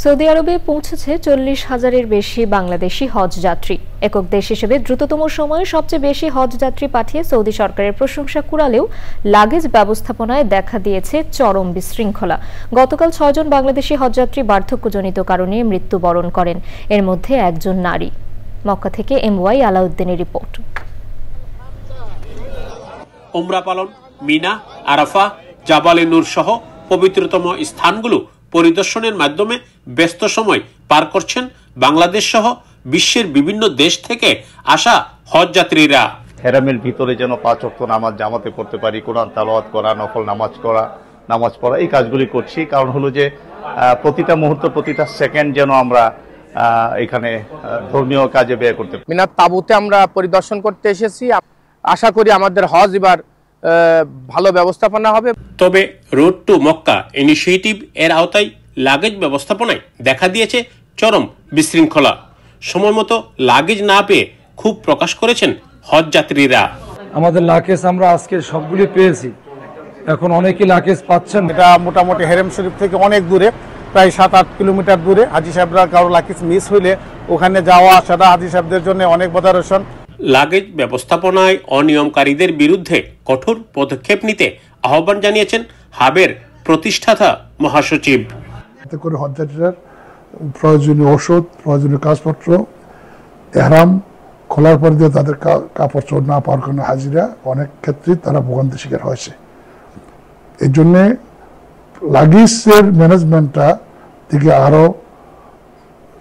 Saudi আরবে পৌঁছেছে 40,000-এর বেশি বাংলাদেশি হজ যাত্রী। একক দেশ হিসেবে দ্রুততম সময়ে সবচেয়ে বেশি হজ যাত্রী পাঠিয়ে সৌদি সরকারের প্রশংসা কুড়ালেও লাগেজ ব্যবস্থাপনায় দেখা দিয়েছে চরম বিশৃঙ্খলা। গতকাল 6 জন বাংলাদেশি হজযাত্রী বার্ধক্যজনিত কারণে মৃত্যুবরণ করেন, এর মধ্যে একজন নারী। মক্কা থেকে MY আলাউদ্দিনের রিপোর্ট। উমরা পালন, মিনা, আরাফা, জাবালে নূর সহ পবিত্রতম স্থানগুলো পরিদর্শনের মাধ্যমে ব্যস্ত সময় পার করছেন বাংলাদেশ সহ বিশ্বের বিভিন্ন দেশ থেকে আসা হজ যাত্রীরা। হেরামের ভিতরে যেন 5 ওয়াক্ত নামাজ জামাতে পড়তে পারি, কোরআন তেলাওয়াত করা, নফল নামাজ পড়া, এই কাজগুলি করছি। কারণ হলো যে প্রতিটা মুহূর্ত, প্রতিটা সেকেন্ড যেন আমরা এখানে ধর্মীয় কাজে ব্যয় করতে পারি। মিনার তাবুতে আমরা পরিদর্শন করতে এসেছি। আশা করি আমাদের হজ এবার ভালো ব্যবস্থাপনা হবে। তবে রোড টু মক্কা ইনিশিয়েটিভ এর আওতায় লাগেজ ব্যবস্থাপনায় দেখা দিয়েছে চরম বিশৃঙ্খলা। সময়মতো লাগেজ না পেয়ে ক্ষোভ প্রকাশ করেছেন হজ যাত্রীরা। আমাদের লাগেজ আমরা আজকে সবগুলি পেয়েছি, এখন অনেকেই লাগেজ পাচ্ছেন। এটা মোটামুটি হেরেম শরীফ থেকে অনেক দূরে, প্রায় 7-8 কিলোমিটার দূরে। হাজি সাহেবরা কারো লাগেজ মিস হইলে ওখানে যাওয়া আসাটা হাজি সাহেবদের জন্য অনেক বাধারসন। লাগেজ ব্যবস্থাপনায় অনিয়মকারীদের বিরুদ্ধে কঠোর পদক্ষেপ নিতে আহ্বান জানিয়েছেন হাবের প্রতিষ্ঠাতা মহাসচিব। এতে করে হজযাত্রীরা প্রয়োজনীয় ওষুধ, প্রয়োজনীয় কাগজপত্র, এহরাম খোলার পর দিয়ে তাদের কাপড় চোপড় না পাওয়ার কারণে হাজিরা অনেক ক্ষেত্রে তারা ভোগান্তির শিকার হয়েছে। এই জন্যে লাগেজের ম্যানেজমেন্টটা থেকে আরো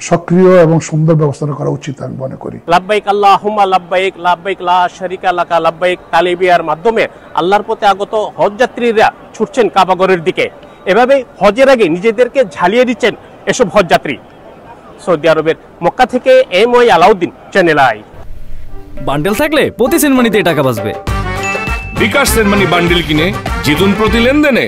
সক্রিয় এবং সুন্দর ব্যবস্থা করা উচিত আমি মনে করি। লাব্বাইক আল্লাহুম্মা লাব্বাইক, লাব্বাইক লা শারিকা লাকা লাব্বাইক তালবিয়ার মাধ্যমে আল্লাহর পথে আগত হজযাত্রীরা ছুটছেন কাবাগরের দিকে। এভাবে হজের আগে নিজেদেরকে ঝালিয়ে দিচ্ছেন এসব হজযাত্রী। সৌদি আরবের মক্কা থেকে MY Alauddin, channel I. Bundle থাকলে প্রতি সেনমানিতে টাকা বাঁচবে। বিকাশ সেনমানি বান্ডেল কিনে জিতুন প্রতি লেনদেনে।